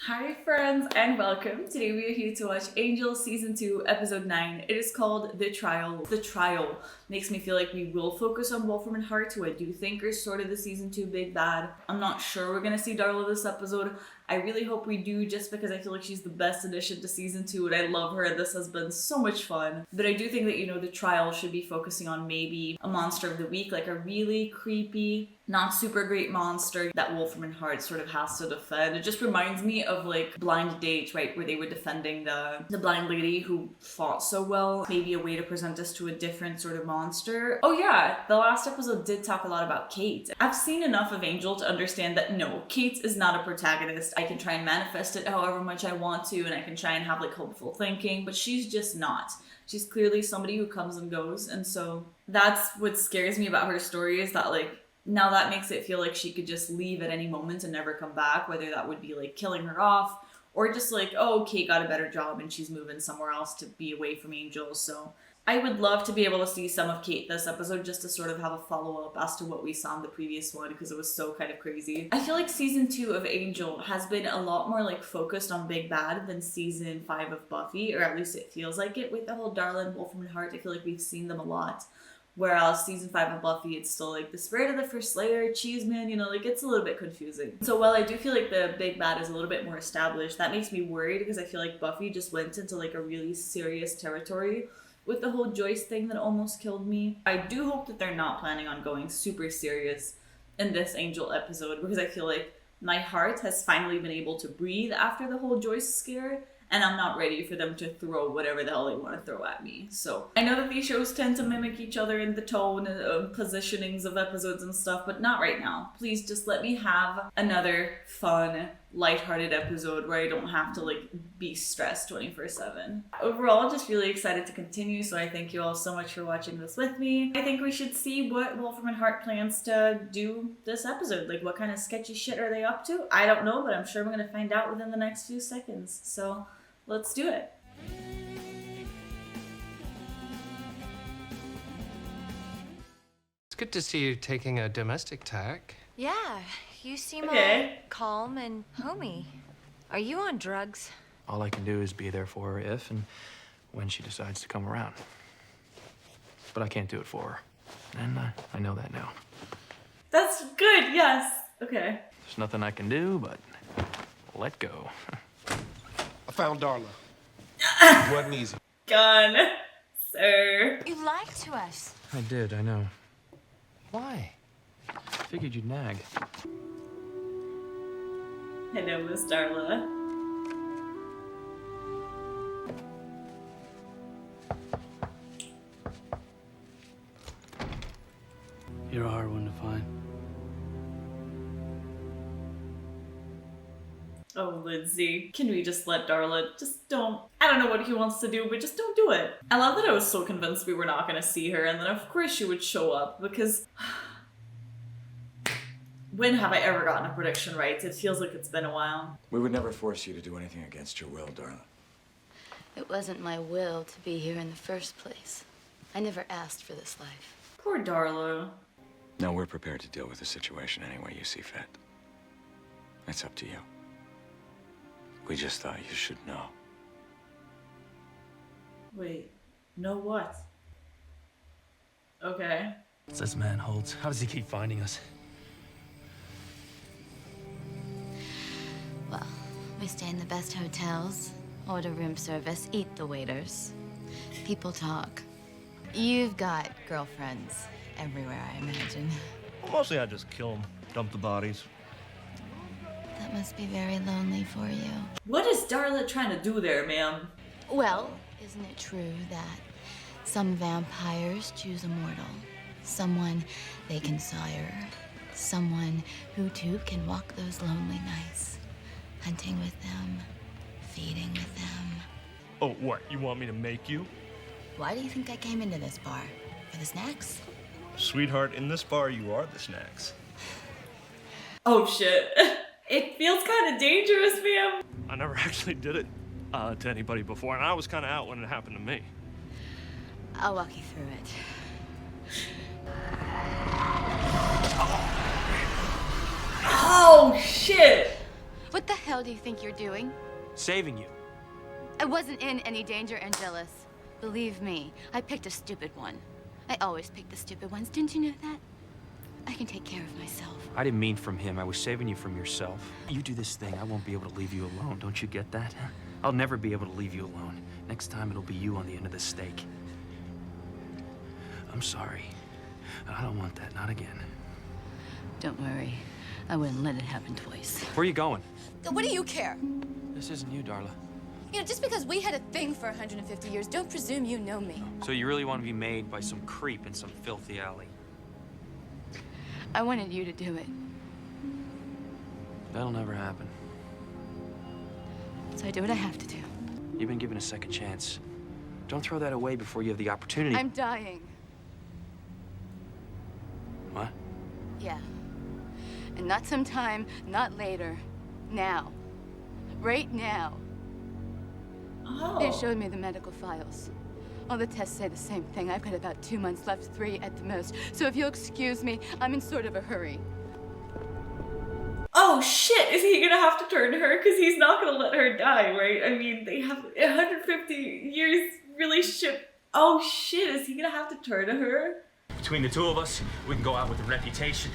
Hi friends and welcome. Today we are here to watch Angel Season 2 Episode 9. It is called The Trial. The Trial makes me feel like we will focus on Wolfram and Hart, who I do think are sort of the Season 2 big bad. I'm not sure we're gonna see Darla this episode. I really hope we do, just because I feel like she's the best addition to Season 2 and I love her. This has been so much fun. But I do think that, The Trial should be focusing on maybe a monster of the week, like a really creepy, not super great monster that Wolfram and Hart sort of has to defend. It just reminds me of like Blind Date, right, where they were defending the blind lady who fought so well. Maybe a way to present us to a different sort of monster. Oh yeah, the last episode did talk a lot about Kate. I've seen enough of Angel to understand that no, Kate is not a protagonist. I can try and manifest it however much I want to, and I can try and have like hopeful thinking, but she's just not. She's clearly somebody who comes and goes, and so that's what scares me about her story, is that like now that makes it feel like she could just leave at any moment and never come back, whether that would be like killing her off or just like, oh, Kate got a better job and she's moving somewhere else to be away from Angel. So I would love to be able to see some of Kate this episode, just to sort of have a follow-up as to what we saw in the previous one, because it was so kind of crazy. I feel like Season 2 of Angel has been a lot more like focused on Big Bad than Season 5 of Buffy, or at least it feels like it with the whole Darla and Wolfram and Hart. I feel like we've seen them a lot. Whereas Season 5 of Buffy, it's still like the spirit of the first Slayer, Cheeseman, like it's a little bit confusing. So while I do feel like the big bad is a little bit more established, that makes me worried, because I feel like Buffy just went into like a really serious territory with the whole Joyce thing that almost killed me. I do hope that they're not planning on going super serious in this Angel episode, because I feel like my heart has finally been able to breathe after the whole Joyce scare, and I'm not ready for them to throw whatever the hell they want to throw at me. So I know that these shows tend to mimic each other in the tone and positionings of episodes and stuff, but not right now. Please just let me have another fun, lighthearted episode where I don't have to like be stressed 24/7. Overall, just really excited to continue, so I thank you all so much for watching this with me. I think we should see what Wolfram and Hart plans to do this episode. Like, what kind of sketchy shit are they up to? I don't know, but I'm sure we're gonna find out within the next few seconds. So let's do it. It's good to see you taking a domestic tack. Yeah, you seem Okay. all calm and homey. Are you on drugs? All I can do is be there for her if and when she decides to come around. But I can't do it for her. And I know that now. That's good, yes. Okay. There's nothing I can do but let go. I found Darla. Wasn't easy. Gun, sir. You lied to us. I did, I know. Why? Figured you'd nag. Hello, Miss Darla. You're a hard one to find. Oh, Lindsay, can we just let Darla I don't know what he wants to do, but just don't do it. I love that I was so convinced we were not gonna see her, and then of course she would show up, because when have I ever gotten a prediction right? It feels like it's been a while. We would never force you to do anything against your will, Darla. It wasn't my will to be here in the first place. I never asked for this life. Poor Darla. No, we're prepared to deal with the situation any way you see fit. It's up to you. We just thought you should know. Wait, know what? Okay. What's this man holds? How does he keep finding us? Well, we stay in the best hotels, order room service, eat the waiters. People talk. You've got girlfriends everywhere, I imagine. Well, mostly I just kill them, dump the bodies. That must be very lonely for you. What is Darla trying to do there, ma'am? Well, isn't it true that some vampires choose a mortal? Someone they can sire. Someone who too can walk those lonely nights. Hunting with them, feeding with them. Oh, what? You want me to make you? Why do you think I came into this bar? For the snacks? Sweetheart, in this bar, you are the snacks. Oh shit. It feels kind of dangerous, ma'am. I never actually did it to anybody before, and I was kind of out when it happened to me. I'll walk you through it. Oh shit! What the hell do you think you're doing? Saving you. I wasn't in any danger, Angelus. Believe me, I picked a stupid one. I always pick the stupid ones. Didn't you know that? I can take care of myself. I didn't mean from him. I was saving you from yourself. You do this thing, I won't be able to leave you alone. Don't you get that? I'll never be able to leave you alone. Next time, it'll be you on the end of the stake. I'm sorry. I don't want that, not again. Don't worry. I wouldn't let it happen twice. Where are you going? What do you care? This isn't you, Darla. You know, just because we had a thing for 150 years, don't presume you know me. So you really want to be made by some creep in some filthy alley? I wanted you to do it. That'll never happen. So I do what I have to do. You've been given a second chance. Don't throw that away before you have the opportunity. I'm dying. What? Yeah. And not sometime, not later. Now. Right now. Oh. They showed me the medical files. All the tests say the same thing. I've got about 2 months left, 3 at the most. So if you'll excuse me, I'm in sort of a hurry. Oh shit, is he gonna have to turn to her? Because he's not gonna let her die, right? I mean, they have 150 years relationship. Oh shit, is he gonna have to turn to her? Between the two of us, we can go out with a reputation.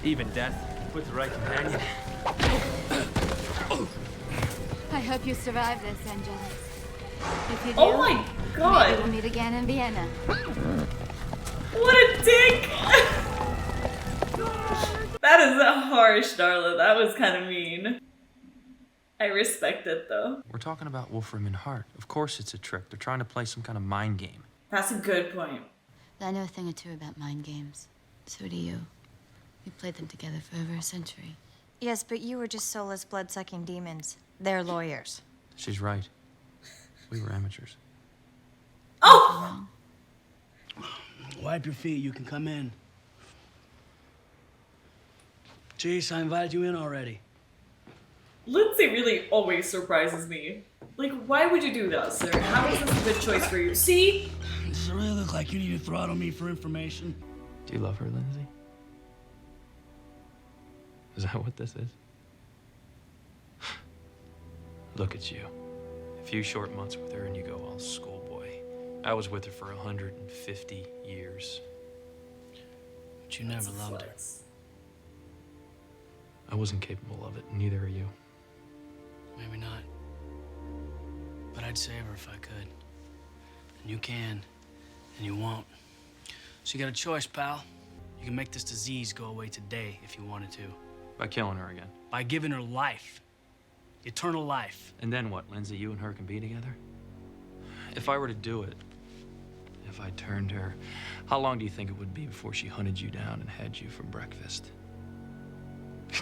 Even death, with the right companion. I hope you survive this, Angelus. If you do, Oh my god! maybe we'll meet again in Vienna. What a dick! That is harsh, Darla. That was kind of mean. I respect it, though. We're talking about Wolfram and Hart. Of course it's a trick. They're trying to play some kind of mind game. That's a good point. I know a thing or two about mind games. So do you. We played them together for over a century. Yes, but you were just soulless, blood-sucking demons. They're lawyers. She's right. We were amateurs. Oh! Wipe your feet, you can come in. Jeez, I invited you in already. Lindsay really always surprises me. Like, why would you do that, sir? How is this a good choice for you? See? Does it really look like you need to throttle me for information? Do you love her, Lindsay? Is that what this is? Look at you. A few short months with her and you go all schoolboy. I was with her for 150 years. But you never loved her. I wasn't capable of it, and neither are you. Maybe not. But I'd save her if I could. And you can, and you won't. So you got a choice, pal. You can make this disease go away today if you wanted to. By killing her again. By giving her life. Eternal life. And then what, Lindsay? You and her can be together? If I were to do it, if I turned her, how long do you think it would be before she hunted you down and had you for breakfast?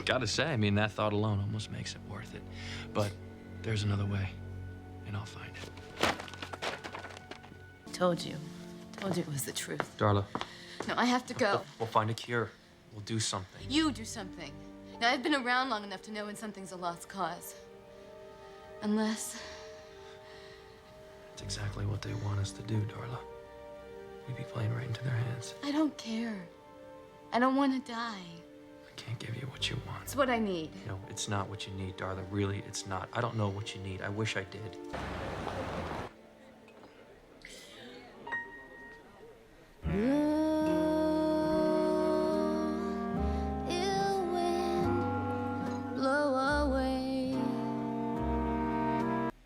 Gotta say, I mean, that thought alone almost makes it worth it. But there's another way, and I'll find it. Told you. Told you it was the truth. Darla. No, I have to go. We'll find a cure. We'll do something. You do something. Now, I've been around long enough to know when something's a lost cause. Unless... That's exactly what they want us to do, Darla. We'd be playing right into their hands. I don't care. I don't want to die. I can't give you what you want. It's what I need. No, it's not what you need, Darla. Really, it's not. I don't know what you need. I wish I did.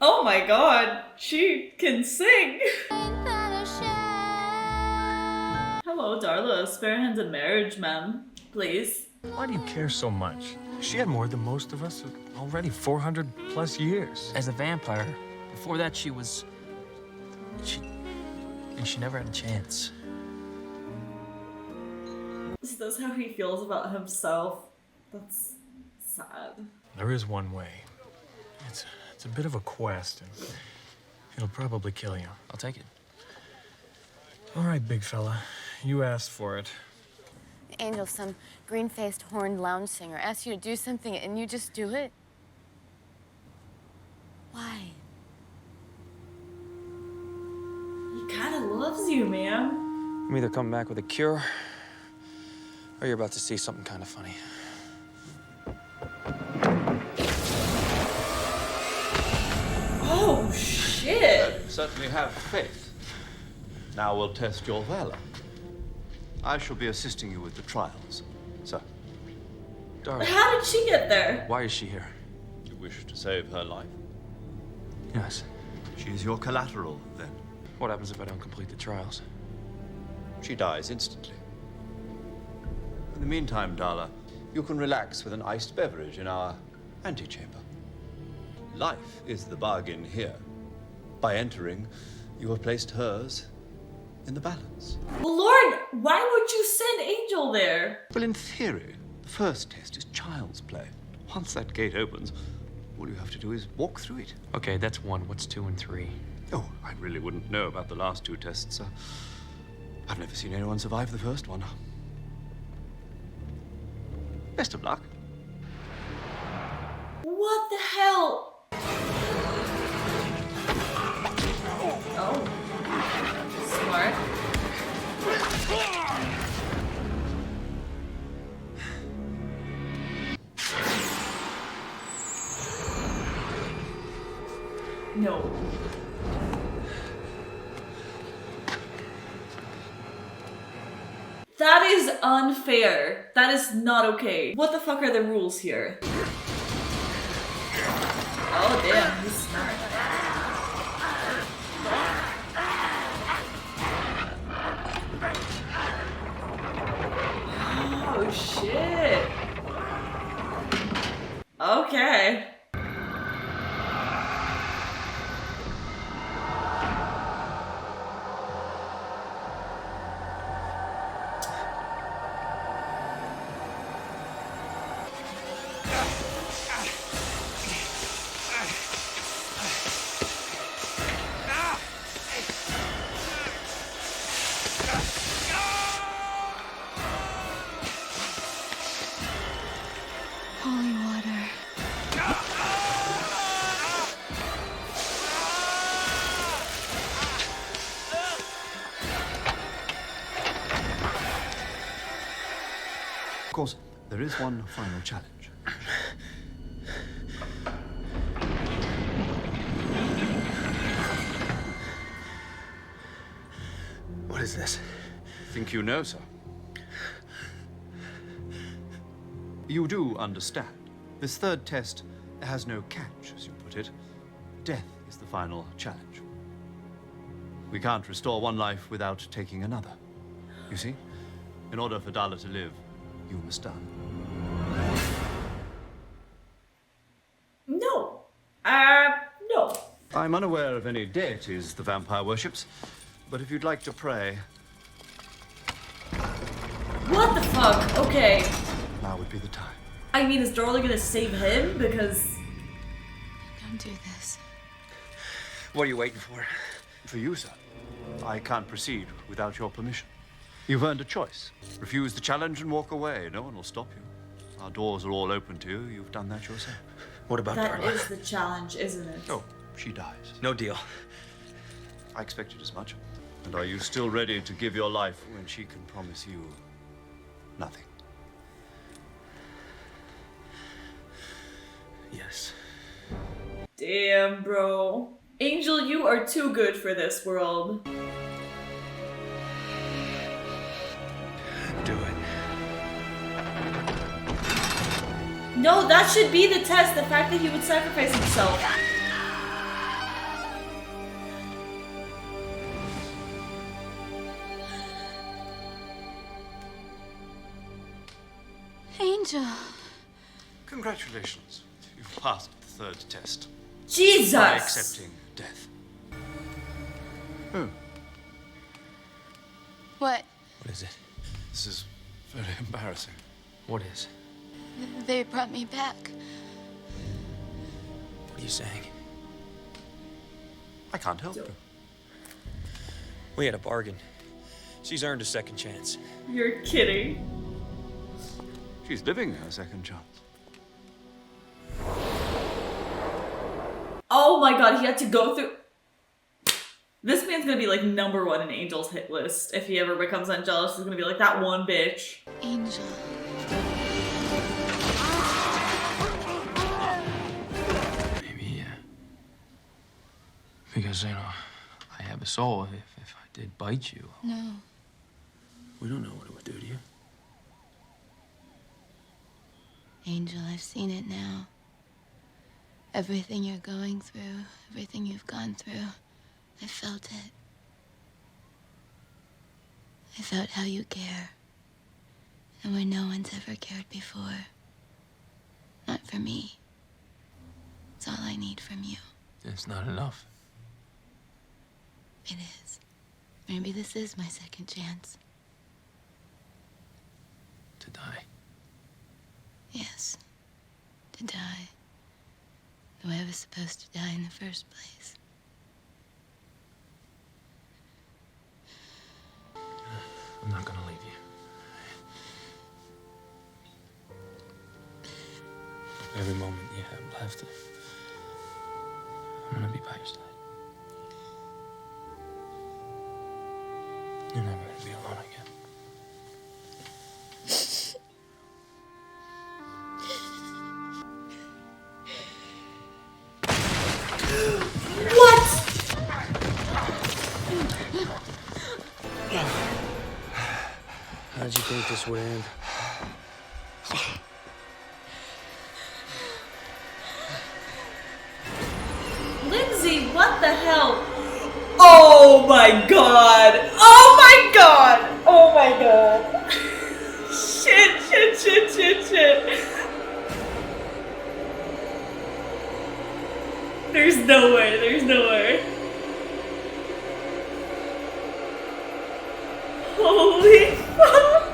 Oh my god, she can sing! Hello, Darla. Spare hands in marriage, ma'am. Please. Why do you care so much? She had more than most of us already, 400 plus years. As a vampire, before that she was... She never had a chance. So that's how he feels about himself. That's sad. There is one way. It's a bit of a quest, and it'll probably kill you. I'll take it. All right, big fella. You asked for it. Angel, some green-faced horned lounge singer asks you to do something and you just do it? Why? He kind of loves you, man. I'm either coming back with a cure, or you're about to see something kind of funny. Oh, shit. You certainly have faith. Now we'll test your valor. I shall be assisting you with the trials, sir. Darla, How did she get there? why is she here? You wish to save her life? Yes. She is your collateral, then. What happens if I don't complete the trials? She dies instantly. In the meantime, Darla, you can relax with an iced beverage in our antechamber. Life is the bargain here. By entering, you have placed hers in the balance. Lord, why would you send Angel there? Well, in theory, the first test is child's play. Once that gate opens, all you have to do is walk through it. Okay, that's 1. What's 2 and 3? Oh, I really wouldn't know about the last 2 tests, sir. I've never seen anyone survive the first one. Best of luck. What the hell? Oh. Smart. No. That is unfair. That is not okay. What the fuck are the rules here? Oh damn, he's smart. Oh shit. Okay. Holy water. Of course, there is one final challenge. What is this? Think you know, sir? You do understand. This third test has no catch, as you put it. Death is the final challenge. We can't restore one life without taking another. You see? In order for Darla to live, you must die. No. No. I'm unaware of any deities the vampire worships, but if you'd like to pray, What the fuck? Okay. now would be the time. I mean, is Darla gonna save him? Because... Don't do this. What are you waiting for? For you, sir. I can't proceed without your permission. You've earned a choice. Refuse the challenge and walk away. No one will stop you. Our doors are all open to you. You've done that yourself. What about that Darla? is the challenge, isn't it? Oh, she dies. No deal. I expected as much. And are you still ready to give your life when she can promise you nothing? Yes. Damn, bro. Angel, you are too good for this world. Do it. No, that should be the test. The fact that he would sacrifice himself. Angel. Congratulations. You've passed the third test. Jesus! By accepting death. Oh, What? What is it? this is very embarrassing. What is? They brought me back. What are you saying? I can't help you. We had a bargain. She's earned a second chance. You're kidding. She's living her second chance. Oh my god, he had to go through... This man's gonna be like #1 in Angel's hit list. If he ever becomes unjealous, he's gonna be like, that one bitch. Angel. Maybe, Because, I have a soul. If I did bite you... No. We don't know what it would do to you. Angel, I've seen it now. Everything you're going through, everything you've gone through, I felt it. I felt how you care. And where no one's ever cared before. Not for me. It's all I need from you. It's not enough. It is. Maybe this is my second chance. To die. Yes. To die. The way I was supposed to die in the first place. I'm not gonna leave you. Every moment you have left, I'm gonna be by your side. You're never gonna be alone again. What? How did you think this would end? Lindsay, what the hell? Oh my god! Oh my god! Oh my god! Shit, shit, shit, shit, shit. There's no way, there's no way. Holy fuck!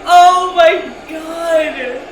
Oh my god!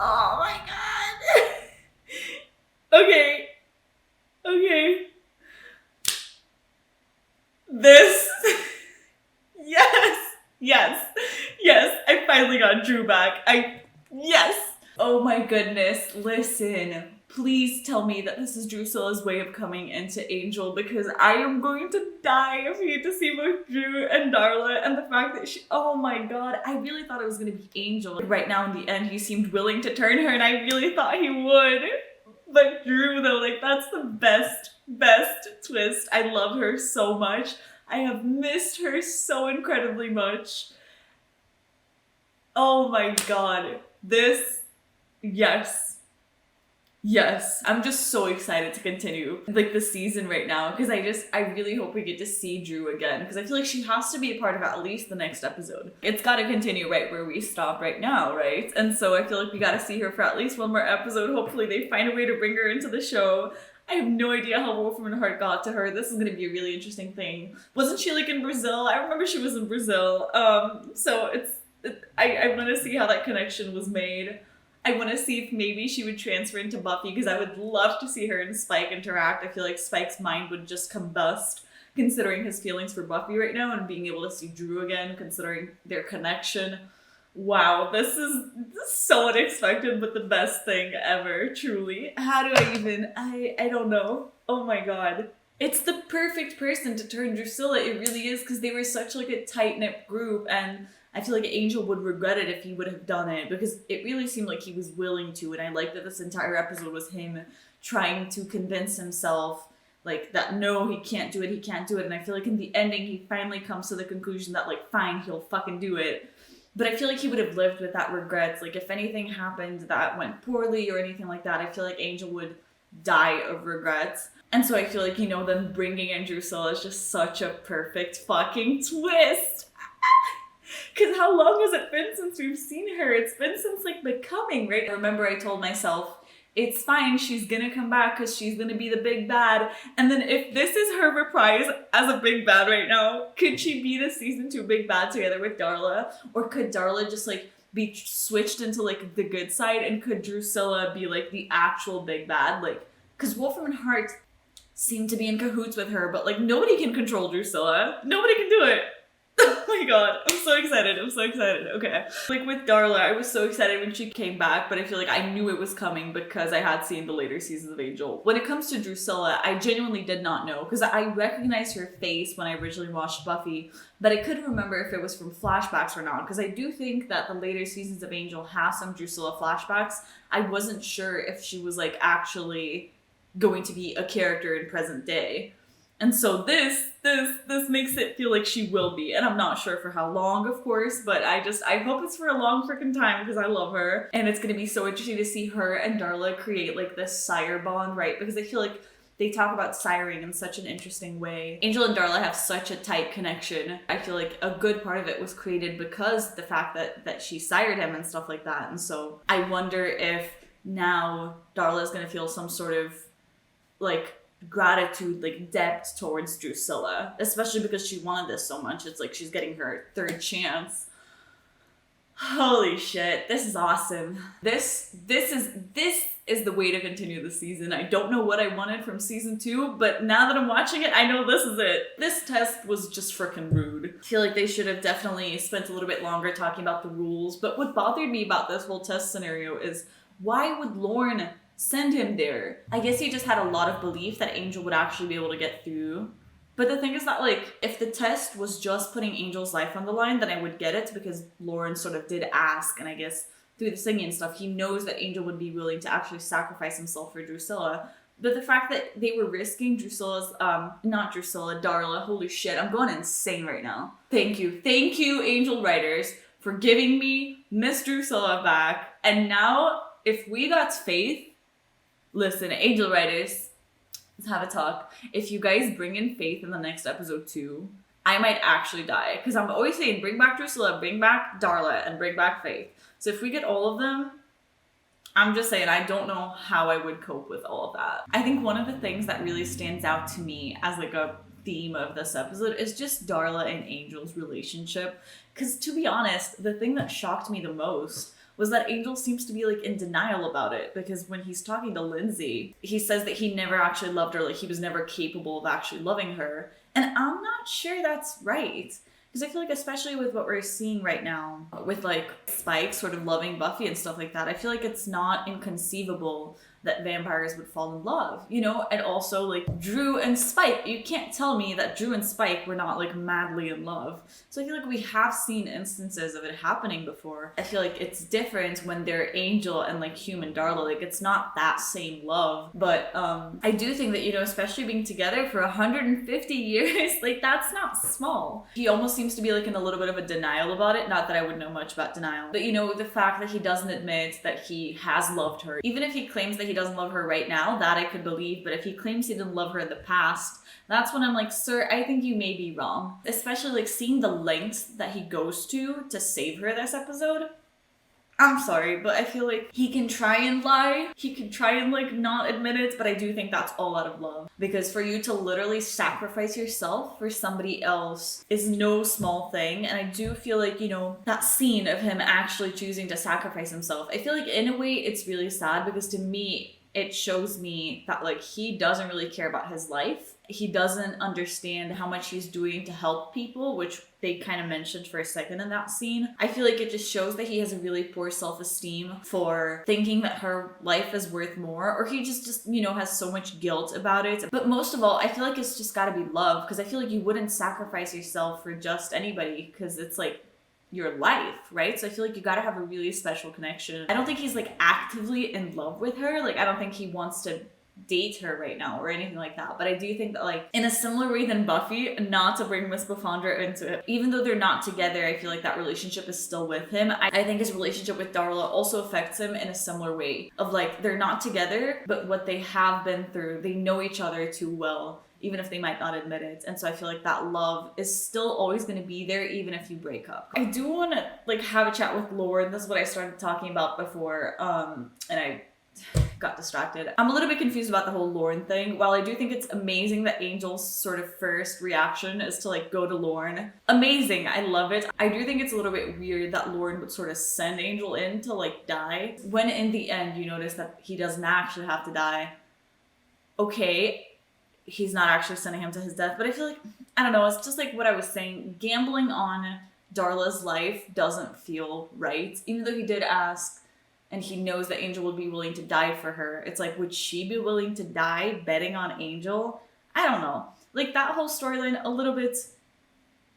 Oh my god. Okay. Okay. This. Yes. Yes. Yes. I finally got Drew back. Yes. Oh my goodness. Listen. Please tell me that this is Drusilla's way of coming into Angel, because I am going to die if we get to see both Drew and Darla, and the fact that she, oh my god, I really thought it was gonna be Angel. Right now in the end, he seemed willing to turn her, and I really thought he would. But Drew though, like, that's the best twist. I love her so much. I have missed her so incredibly much. Oh my god. This, yes. Yes, I'm just so excited to continue like the season right now, because I really hope we get to see Drew again, because I feel like she has to be a part of at least the next episode. It's got to continue right where we stop right now, right? And so I feel like we got to see her for at least one more episode. Hopefully they find a way to bring her into the show. I have no idea how Wolfram and Hart got to her. This is going to be a really interesting thing. Wasn't she like in Brazil? I remember she was in Brazil. So I want to see how that connection was made. I want to see if maybe she would transfer into Buffy, because I would love to see her and Spike interact. I feel like Spike's mind would just combust considering his feelings for Buffy right now, and being able to see Drew again considering their connection. Wow, this is so unexpected, but the best thing ever, truly. How do I even, I don't know. Oh my god. It's the perfect person to turn Drusilla, it really is, because they were such like a tight-knit group, and I feel like Angel would regret it if he would have done it, because it really seemed like he was willing to, and I like that this entire episode was him trying to convince himself like that no, he can't do it, and I feel like in the ending he finally comes to the conclusion that like fine, he'll fucking do it. But I feel like he would have lived with that regret. Like if anything happened that went poorly or anything like that, I feel like Angel would die of regrets. And so I feel like, you know, them bringing in Drusilla is just such a perfect fucking twist. Because how long has it been since we've seen her? It's been since like Becoming, right? I remember I told myself it's fine, she's gonna come back because she's gonna be the big bad. And then if this is her reprise as a big bad right now, could she be the season 2 big bad together with Darla? Or could Darla just like be switched into like the good side, and could Drusilla be like the actual big bad? Like, because Wolfram and Hart seem to be in cahoots with her, but like nobody can control Drusilla. Nobody can do it. Oh my god, I'm so excited. Okay. Like with Darla, I was so excited when she came back, but I feel like I knew it was coming because I had seen the later seasons of Angel. When it comes to Drusilla, I genuinely did not know, because I recognized her face when I originally watched Buffy, but I couldn't remember if it was from flashbacks or not, because I do think that the later seasons of Angel have some Drusilla flashbacks. I wasn't sure if she was like actually going to be a character in present day. And so this makes it feel like she will be. And I'm not sure for how long, of course, but I hope it's for a long freaking time because I love her. And it's gonna be so interesting to see her and Darla create like this sire bond, right? Because I feel like they talk about siring in such an interesting way. Angel and Darla have such a tight connection. I feel like a good part of it was created because the fact that she sired him and stuff like that. And so I wonder if now Darla is gonna feel some sort of like gratitude, like depth towards Drusilla, especially because she wanted this so much. It's like she's getting her third chance. Holy shit, this is awesome. This is the way to continue the season. I don't know what I wanted from season 2, but now that I'm watching it, I know this is it. This test was just freaking rude. I feel like they should have definitely spent a little bit longer talking about the rules, but what bothered me about this whole test scenario is, why would Lorne send him there? I guess he just had a lot of belief that Angel would actually be able to get through. But the thing is that, like, if the test was just putting Angel's life on the line, then I would get it, because Lauren sort of did ask, and I guess through the singing and stuff, he knows that Angel would be willing to actually sacrifice himself for Drusilla. But the fact that they were risking Darla, holy shit, I'm going insane right now. Thank you, Angel writers, for giving me Miss Drusilla back. And now, if we got Faith, listen, Angel writers, let's have a talk. If you guys bring in Faith in the next episode too, I might actually die. Because I'm always saying, bring back Drusilla, bring back Darla, and bring back Faith. So if we get all of them, I'm just saying, I don't know how I would cope with all of that. I think one of the things that really stands out to me as like a theme of this episode is just Darla and Angel's relationship. Because to be honest, the thing that shocked me the most was that Angel seems to be like in denial about it, because when he's talking to Lindsay, he says that he never actually loved her, like he was never capable of actually loving her. And I'm not sure that's right. Because I feel like, especially with what we're seeing right now, with like Spike sort of loving Buffy and stuff like that, I feel like it's not inconceivable that vampires would fall in love, you know? And also like Drew and Spike, you can't tell me that Drew and Spike were not like madly in love. So I feel like we have seen instances of it happening before. I feel like it's different when they're Angel and like human Darla, like it's not that same love. But I do think that, you know, especially being together for 150 years, like that's not small. He almost seems to be like in a little bit of a denial about it. Not that I would know much about denial, but you know, the fact that he doesn't admit that he has loved her, even if he claims that he doesn't love her right now, that I could believe. But if he claims he didn't love her in the past, that's when I'm like, sir, I think you may be wrong. Especially like seeing the lengths that he goes to save her this episode. I'm sorry, but I feel like he can try and lie. He can try and like not admit it, but I do think that's all out of love. Because for you to literally sacrifice yourself for somebody else is no small thing. And I do feel like, you know, that scene of him actually choosing to sacrifice himself, I feel like in a way it's really sad, because to me, it shows me that like he doesn't really care about his life. He doesn't understand how much he's doing to help people, which they kind of mentioned for a second in that scene. I feel like it just shows that he has a really poor self-esteem for thinking that her life is worth more, or he just you know, has so much guilt about it. But most of all, I feel like it's just gotta be love, because I feel like you wouldn't sacrifice yourself for just anybody, because it's like your life, right? So I feel like you gotta have a really special connection. I don't think he's like actively in love with her. Like I don't think he wants to date her right now or anything like that. But I do think that like in a similar way than Buffy, not to bring Miss Buffondra into it, even though they're not together, I feel like that relationship is still with him. I think his relationship with Darla also affects him in a similar way of like, they're not together, but what they have been through, they know each other too well, even if they might not admit it. And so I feel like that love is still always going to be there, even if you break up. I do want to like have a chat with Lauren. This is what I started talking about before. And I got distracted. I'm a little bit confused about the whole Lauren thing. While I do think it's amazing that Angel's sort of first reaction is to like go to Lauren. Amazing, I love it. I do think it's a little bit weird that Lauren would sort of send Angel in to like die. When in the end you notice that he doesn't actually have to die. Okay, he's not actually sending him to his death, but I feel like, I don't know, it's just like what I was saying. Gambling on Darla's life doesn't feel right. Even though he did ask, and he knows that Angel would be willing to die for her. It's like, would she be willing to die betting on Angel? I don't know. Like, that whole storyline, a little bit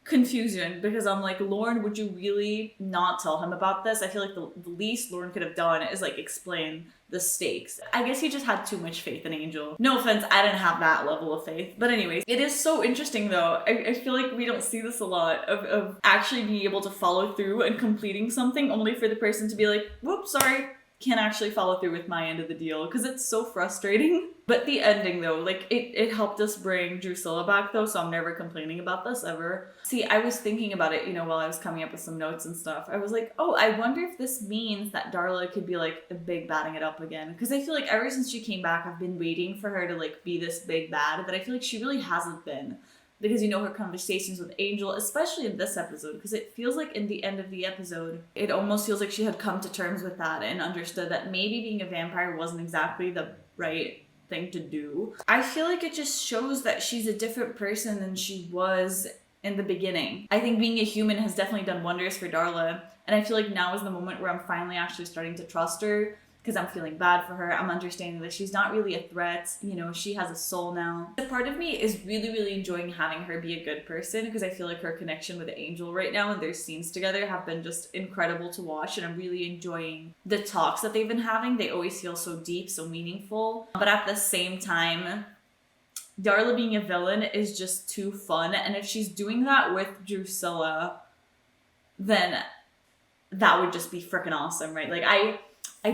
confusion, because I'm like, Lauren, would you really not tell him about this? I feel like the least Lauren could have done is like explain the stakes. I guess he just had too much faith in Angel. No offense, I didn't have that level of faith. But anyways, it is so interesting though. I feel like we don't see this a lot of actually being able to follow through and completing something only for the person to be like, whoops, sorry, can't actually follow through with my end of the deal, because it's so frustrating. But the ending though, like it helped us bring Drusilla back though, so I'm never complaining about this ever. See, I was thinking about it, you know, while I was coming up with some notes and stuff. I was like, oh, I wonder if this means that Darla could be like a big batting it up again, because I feel like ever since she came back, I've been waiting for her to like be this big bad, but I feel like she really hasn't been. Because, you know, her conversations with Angel, especially in this episode, because it feels like in the end of the episode, it almost feels like she had come to terms with that and understood that maybe being a vampire wasn't exactly the right thing to do. I feel like it just shows that she's a different person than she was in the beginning. I think being a human has definitely done wonders for Darla, and I feel like now is the moment where I'm finally actually starting to trust her, because I'm feeling bad for her. I'm understanding that she's not really a threat. You know, she has a soul now. A part of me is really, really enjoying having her be a good person, because I feel like her connection with Angel right now and their scenes together have been just incredible to watch, and I'm really enjoying the talks that they've been having. They always feel so deep, so meaningful. But at the same time, Darla being a villain is just too fun, and if she's doing that with Drusilla, then that would just be freaking awesome, right? Like, I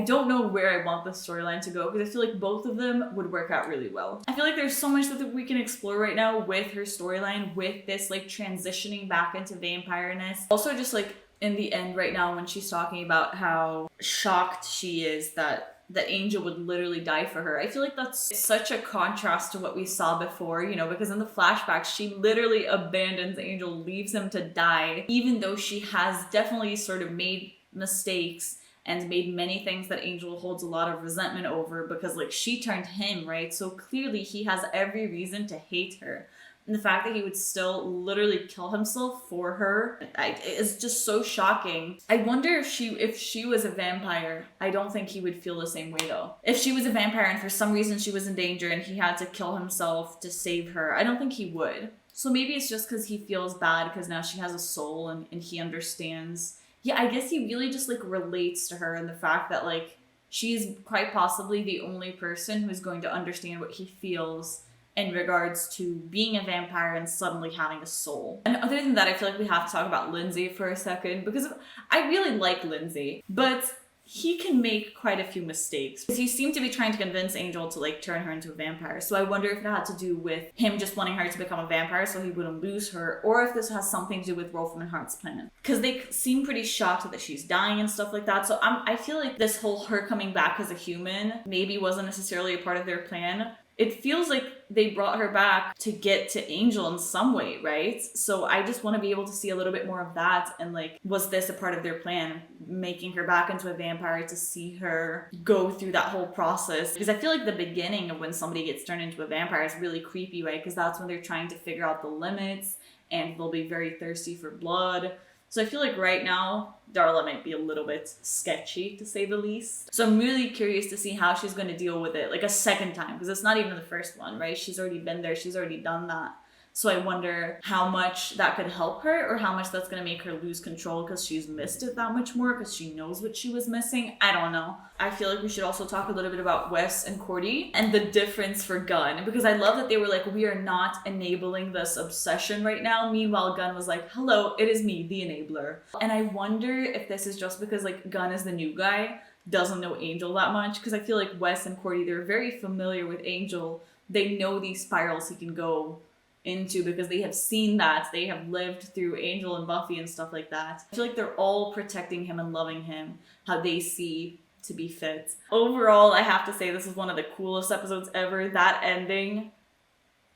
don't know where I want the storyline to go, because I feel like both of them would work out really well. I feel like there's so much that we can explore right now with her storyline, with this like transitioning back into vampireness. Also just like in the end right now when she's talking about how shocked she is that Angel would literally die for her. I feel like that's such a contrast to what we saw before, you know, because in the flashbacks, she literally abandons Angel, leaves him to die, even though she has definitely sort of made mistakes and made many things that Angel holds a lot of resentment over, because like she turned him, right? So clearly he has every reason to hate her. And the fact that he would still literally kill himself for her is just so shocking. I wonder if she was a vampire. I don't think he would feel the same way though. If she was a vampire and for some reason she was in danger and he had to kill himself to save her, I don't think he would. So maybe it's just because he feels bad because now she has a soul and he understands. Yeah, I guess he really just like relates to her, and the fact that like she's quite possibly the only person who is going to understand what he feels in regards to being a vampire and suddenly having a soul. And other than that, I feel like we have to talk about Lindsay for a second, because I really like Lindsay, but he can make quite a few mistakes. He seemed to be trying to convince Angel to like turn her into a vampire. So I wonder if it had to do with him just wanting her to become a vampire so he wouldn't lose her, or if this has something to do with Wolfram and Hart's plan. Because they seem pretty shocked that she's dying and stuff like that. So I feel like this whole her coming back as a human maybe wasn't necessarily a part of their plan. It feels like they brought her back to get to Angel in some way, right? So I just want to be able to see a little bit more of that, and like, was this a part of their plan? Making her back into a vampire to see her go through that whole process. Because I feel like the beginning of when somebody gets turned into a vampire is really creepy, right? Because that's when they're trying to figure out the limits and they'll be very thirsty for blood. So I feel like right now, Darla might be a little bit sketchy, to say the least. So I'm really curious to see how she's going to deal with it, like a second time, because it's not even the first one, right? She's already been there, she's already done that. So I wonder how much that could help her, or how much that's going to make her lose control because she's missed it that much more, because she knows what she was missing. I don't know. I feel like we should also talk a little bit about Wes and Cordy and the difference for Gunn, because I love that they were like, we are not enabling this obsession right now. Meanwhile, Gunn was like, hello, it is me, the enabler. And I wonder if this is just because like Gunn is the new guy, doesn't know Angel that much, because I feel like Wes and Cordy, they're very familiar with Angel. They know these spirals he can go into because they have seen that. They have lived through Angel and Buffy and stuff like that. I feel like they're all protecting him and loving him how they see to be fit. Overall, I have to say this was one of the coolest episodes ever. That ending,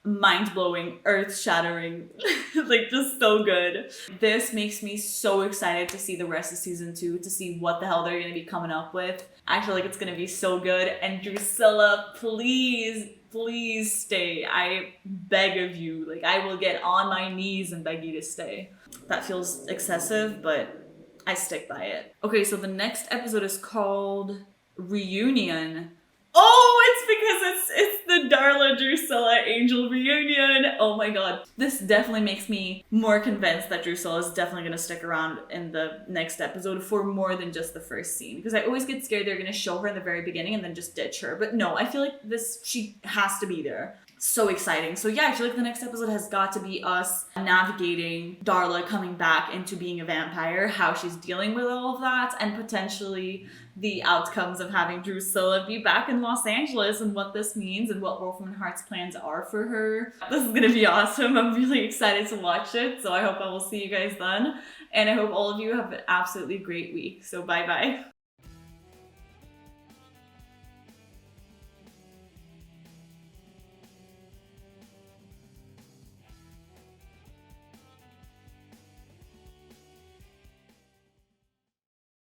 mind-blowing, earth-shattering, like just so good. This makes me so excited to see the rest of season 2, to see what the hell they're gonna be coming up with. I feel like it's gonna be so good. And Drusilla, please stay. I beg of you. Like, I will get on my knees and beg you to stay. That feels excessive, but I stick by it. Okay, so the next episode is called Reunion. Oh, it's because it's the Darla Drusilla Angel reunion. Oh my god. This definitely makes me more convinced that Drusilla is definitely going to stick around in the next episode for more than just the first scene. Because I always get scared they're going to show her in the very beginning and then just ditch her. But no, I feel like she has to be there. So exciting. So yeah, I feel like the next episode has got to be us navigating Darla coming back into being a vampire, how she's dealing with all of that, and potentially the outcomes of having Drusilla be back in Los Angeles and what this means and what Wolfram and Hart's plans are for her. This is gonna be awesome. I'm really excited to watch it. So I hope I will see you guys then. And I hope all of you have an absolutely great week. So bye bye.